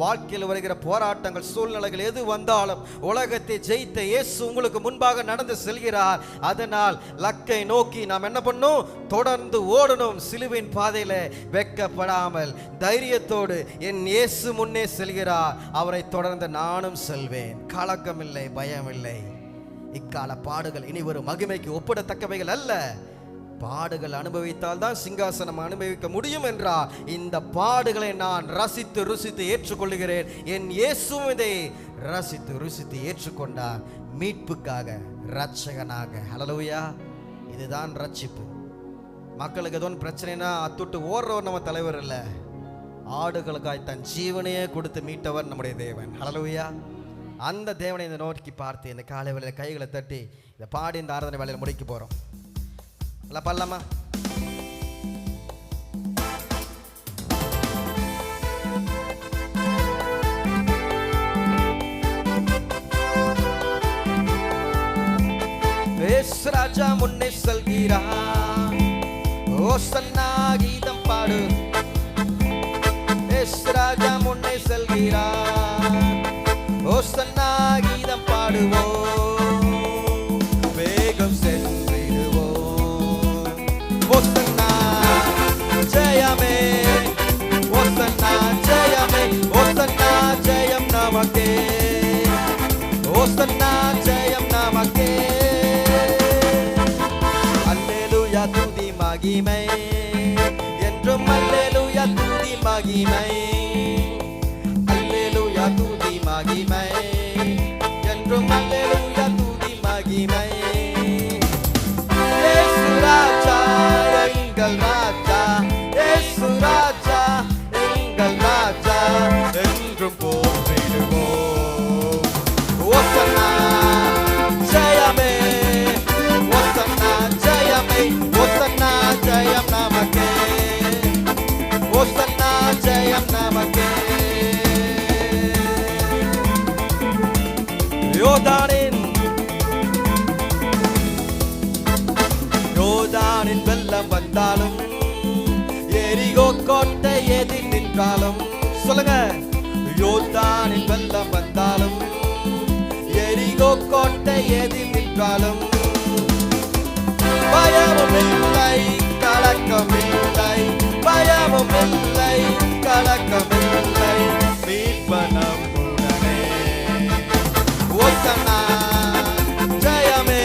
வாழ்க்கையில் வருகிற போராட்டங்கள், சூழ்நிலைகள் எது வந்தாலும் உலகத்தை ஜெயித்த இயேசு உங்களுக்கு முன்பாக நடந்து செல்கிறார். அதனால் லக்கை நோக்கி நாம் என்ன பண்ணும்? தொடர்ந்து ஓடணும். சிலுவையின் பாதையில வெட்கப்படாமல் தைரியத்தோடு என் இயேசு முன்னே செல்கிறார், அவரை தொடர்ந்து நானும் செல்வேன். கலக்கமில்லை, பயமில்லை. இக்கால பாடுகள் இனி ஒரு மகிமைக்கு ஒப்பிடத்தக்கவைகள் அல்ல. பாடுகள் அனுபவித்தால் தான் சிங்காசனம் அனுபவிக்க முடியும் என்றால் இந்த பாடுகளை நான் ரசித்து ருசித்து ஏற்றுக்கொள்கிறேன். என் இயேசுவும் இதை ரசித்து ருசித்து ஏற்றுக்கொண்டார், மீட்புக்காக, இரட்சகனாக. ஹல்லேலூயா. இதுதான் ரட்சிப்பு. மக்களுக்கு எதுவும் பிரச்சனைனா அத்துட்டு ஓடுறவர் நம்ம தலைவர் இல்லை, ஆடுகளுக்காய் தன் ஜீவனையே கொடுத்து மீட்டவர் நம்முடைய தேவன். ஹல்லேலூயா. அந்த தேவனை இந்த நோக்கி பார்த்து இந்த காலை வேளையில் கைகளை தட்டி இந்த பாடி இந்த ஆராதனை வேலையில் முடிக்க போகிறோம். எல்லாம் பண்ணலாமா? இயேசு ராஜா முன்னே செல்கிறார், ஓசன்னா கீதம் பாடு. இயேசு ராஜா முன்னே செல்கிறார், ஓசன்னா கீதம் பாடுவோம், வேகம் சென்றிடுவோம். ஓசன்னா ஜெய ஜெயமே ஓசன்னா ஜெயமே ஓசன்னா ஜெயம் நமக்கே ஓசன்னா ஜெயம் நமக்கே அல்லேலூயா துதி மகிமை என்றும் அல்லேலூயா துதி மகிமை அல்லேலூயா துதி மகிமை என்றும் அல்லேலூயா துதி மகிமை இயேசு ராஜா எங்கள் ராஜா இயேசு ராஜா எங்கள் ராஜா என்றும் போற்றிடுவோம் ஓசன்னா ஜெயமே ஓசன்னா ஜெயமே ஓசன்னா ஜெயம் நமக்கே ஓசன்னா ஜெயம் நமக்கே யோர்தானின் வெள்ளம் வந்தாலும் எரிகோ கோட்டை எதிர் நின்றாலும் சொல்லுங்க யோர்தானின் வெள்ளம் வந்தாலும் எரிகோ கோட்டை எதிர் நின்றாலும் பயமும் இல்லை கலக்கம் இல்லை பயமும் இல்லை கலக்கம் இல்லை மீட்பனம் உடனே ஓசன்னா ஜெயமே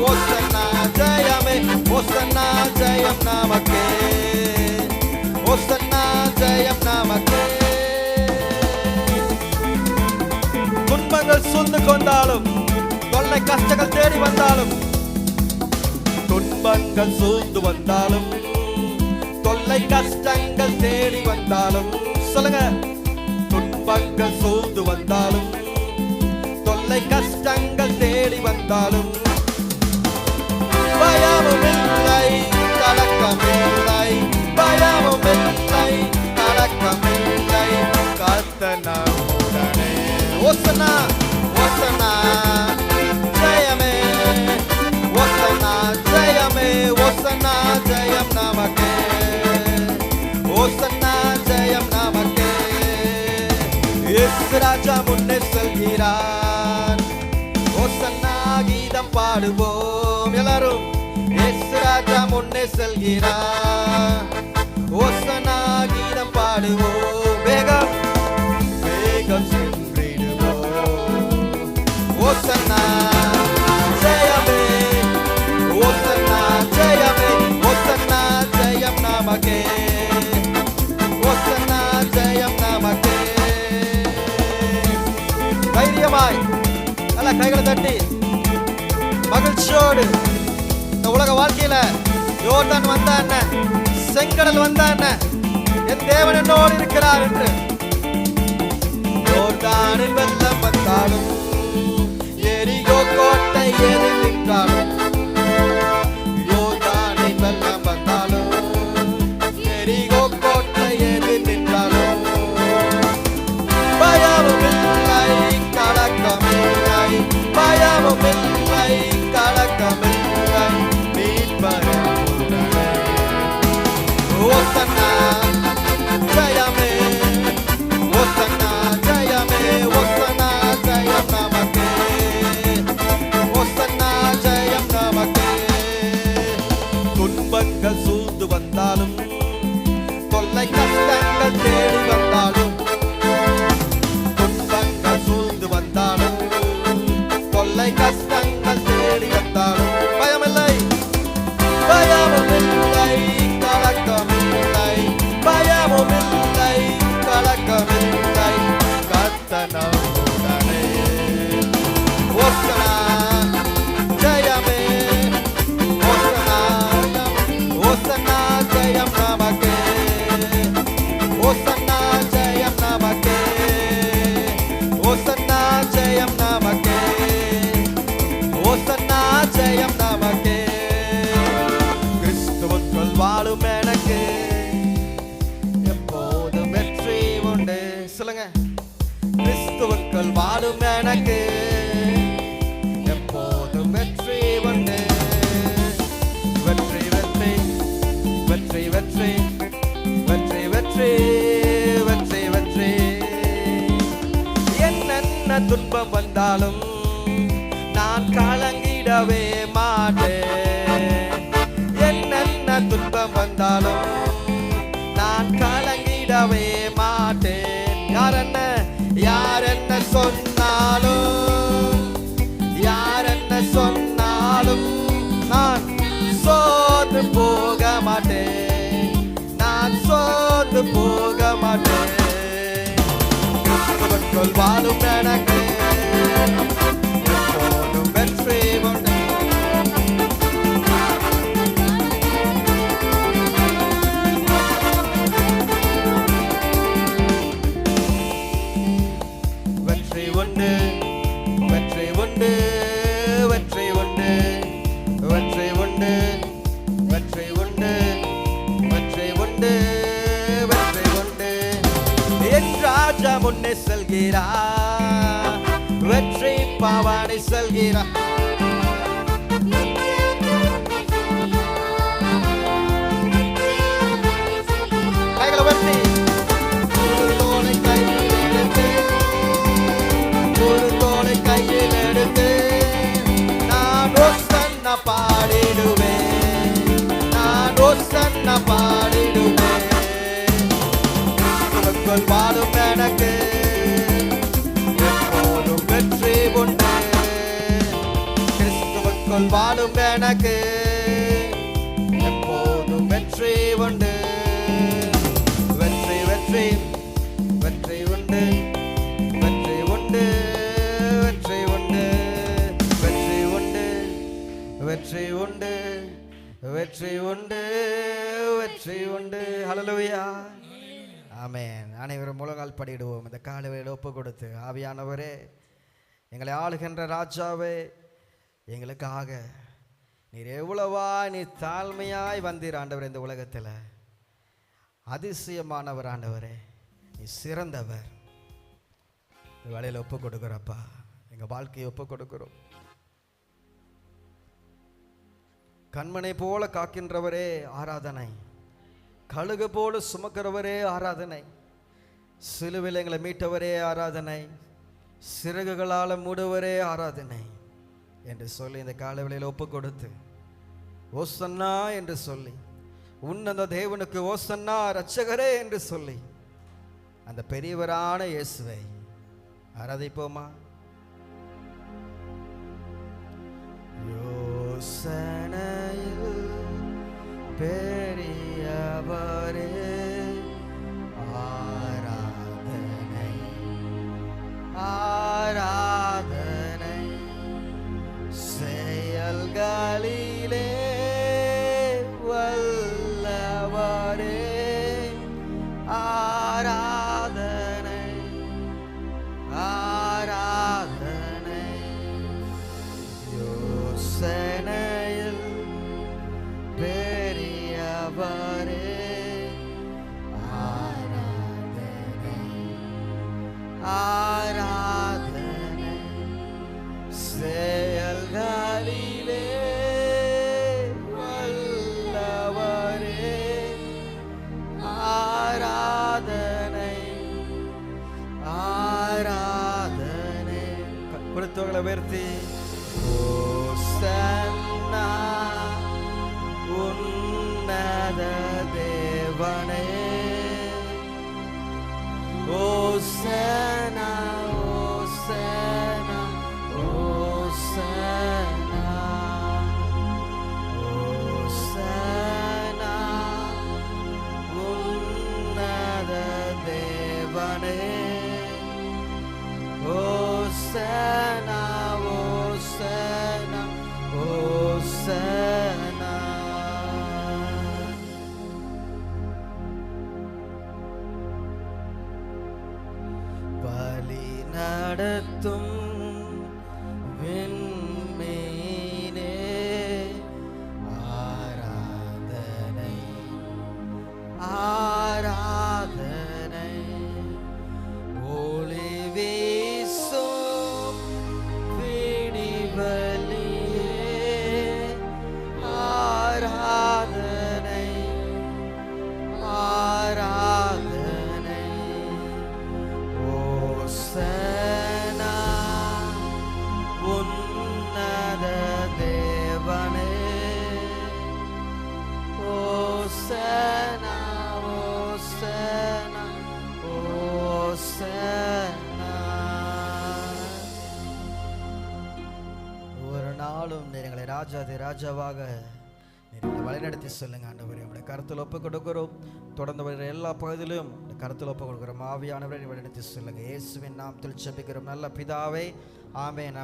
ஓசன்னா ஜெயமே ஓசன்னா ஜெயம் நமக்கே ஓசன்னா ஜெயம் நமக்கே துன்பங்கள் சூழ்ந்து கொண்டாலும் தொல்லை கஷ்டங்கள் தேடி வந்தாலும் துன்பங்கள் சூழ்ந்து வந்தாலும் தொல்லை கஷ்டங்கள் தேடி வந்தாலும் சொல்லுங்க துன்பங்கள் சூழ்ந்து வந்தாலும் தொல்லை கஷ்டங்கள் தேடி வந்தாலும் பயமும் இல்லை கலக்கம் இல்லை பயமும் இல்லை கலக்கம் இல்லை கர்த்தர் நம்முடனே ஓசன்னா ஓசன்னா ஜெயமே ஓசன்னா ஜெயமே ஓசன்னா ஜெயம் நமக்கே ஓசன்னா ஜெயம் நமக்கே இயேசு ராஜா முன்னே செல்கிறார் ஓசன்னா கீதம் பாடுவோம் எல்லாரும் இயேசு ராஜா முன்னே செல்கிறார் ஓசன்னா கீதம் பாடுவோம் வேகம் வேகம் சென்றிடுவோம் ஓசன்னா ஜெயமே ஓசன்னா ஜெயமே ஓசன்னா ஜெயம் நமக்கே ஓசன்னா ஜெயம் நமக்கே தைரியமாய் நல்ல கைகளை தட்டி மகிழ்ச்சியோடு இந்த உலக வாழ்க்கையில யோர்தான் வந்தா என்ன செங்கடல் வந்தா என்ன என் தேவன் என்னோடு இருக்கிறார் என்று யோர்தானின் வெள்ளம் வந்தாலும் எரிகோ கோட்டை எதிர் நின்றாலும் யோர்தானின் வெள்ளம் வந்தாலும் எரிகோ கோட்டை எதிர் நின்றாலும் பயமும் இல்லை கலக்கம் இல்லை பயமும் இல்லை கலக்கம் இல்லை மீட்பரும் உடனே ஓசன்னா ஜெயமே ஓசன்னா ஜெயமே ஓசன்னா ஜெயம் நமக்கே ஓசன்னா ஜெயம் நமக்கே துன்பங்கள் சூழ்ந்து வந்தாலும் தொல்லை கஷ்டங்கள் தேடி வந்தாலும் துன்பங்கள் சூழ்ந்து வந்தாலும் தொல்லை கஷ்டங்கள் தேடி வந்தாலும் பயமில்லை பயமும் இல்லை கலக்கம் இல்லை பயமும் இல்லை கலக்கம் இல்லை கர்த்தர் நம்முடனே ஓசன்னா ஜெயமே ஓசன்னா ஓசன்னா ஜெயம் நமக்கே ஓசன்னா ஜெயம் நமக்கே ஓசன்னா ஜெயம் நமக்கே ஓசன்னா ஜெயம் நமக்கே கிறிஸ்துவுக்குள் வாழும் எனக்கு எப்போதும் வெற்றி உண்டு சொல்லுங்க கிறிஸ்துவுக்குள் வாழும் எனக்கு எப்போதும் வெற்றி உண்டு வெற்றி வெற்றி வெற்றி வெற்றி வெற்றி வெற்றி வெற்றி வெற்றி என்ன துன்பம் வந்தாலும் நான் கலங்கிடவே மாட்டேன் என்னென்ன துன்பம் வந்தாலும் கிறிஸ்துவுக்குள் வாழும் எனக்கு எப்போதும் வெற்றி உண்டு. வெற்றி உண்டு, வெற்றி உண்டு, வெற்றி உண்டு, வெற்றி உண்டு, வெற்றி உண்டு, வெற்றி உண்டு, வெற்றி உண்டு. என் ராஜா முன்னே செல்கிறார், வெற்றி பாவாணி செல்கிறார். கைகளை வெற்றி ஒரு தோளை கையில் எடுத்து, ஒரு தோளை கையில் எடுத்து நான் ஓசன்னா பாடிடுவேன், நான் ஓசன்னா பாடிடுவேன். கிறிஸ்துவுக்குள் வாழும் எனக்கு எப்போதும் வெற்றி உண்டு. கிறிஸ்துவுக்குள் வாழும் எனக்கு எப்போதும் வெற்றி உண்டு. வெற்றி வெற்றி வெற்றி உண்டு, வெற்றி உண்டு, வெற்றி உண்டு, வெற்றி உண்டு, வெற்றி உண்டு, வெற்றி உண்டு, வெற்றி உண்டு. ஹல்லேலூயா, ஆமென். அனைவரும் முழங்கால் படிடுவோம். இந்த காலையில் ஒப்பு கொடுத்து, ஆவியானவரே, எங்களை ஆளுகின்ற ராஜாவே, எங்களுக்காக நீர் எவ்வளவா நீ தாழ்மையாய் வந்தீர் ஆண்டவர். இந்த உலகத்தில் அதிசயமானவர் ஆண்டவரே, நீ சிறந்தவர். இந்த வேலையில் ஒப்பு கொடுக்குறப்பா, எங்கள் வாழ்க்கையை ஒப்பு கொடுக்குறோம். கண்மனை போல காக்கின்றவரே ஆராதனை, கழுகு போல சுமக்கிறவரே ஆராதனை, சிலுவையில் எங்களை மீட்டவரே ஆராதனை, சிறகுகளால் மூடுவரே ஆராதனை என்று சொல்லி இந்த காலவேளையில் ஒப்பு கொடுத்து, ஓசன்னா என்று சொல்லி, உன்னத தேவனுக்கு ஓசன்னா இரட்சகரே என்று சொல்லி அந்த பெரியவரான இயேசுவை ஆராதிப்போமா? யோசனையில் பெரியவரே ஆராதனை, ஆராதனை, செயல்களிலே வல்லவரே ஆராதனை, ஆராதனை. யோசனையில் பெரியவரே ஆராதனை, ஆராதனை, செயல்களிலே வல்லவரே ஆராதனை, ஆராதனை. கொடுத்தவர்களை உயர்த்தி, ஓசன்னா உன்னத தேவனே, ஓசன்னா, ஓசன்னா, ஓசன்னா, ஓசன்னா உன்னத தேவனே, ஓசன்னா, ஓசன்னா, ஓசன்னா. வழி நடத்தும் விண்மீனே ஆராதனை, ஆராதனை, ஒளி வீசும் விடிவெளியே ஆராதனை, ஆராதனை, ஓசன்னா உன்னத தேவனே, ஓசன்னா, ஓசன்னா, ஓசன்னா. ஒரு நாளும் நீர் எங்களை ராஜாதி ராஜாவாக நீர் எங்களை வழிநடத்தி சொல்லுங்க ஆண்டவரே. உங்களுடைய கருத்தில் ஒப்பு கொடுக்கிறோம். தொடர்ந்து வருகிற எல்லா பகுதியிலும் கருத்தில் ஒப்பு கொடுக்குறோம். ஆவியானவரை வழிநடத்தி சொல்லுங்க. இயேசுவின் நாமத்தில் ஜெபிக்கிறோம் நல்ல பிதாவே, ஆமென்.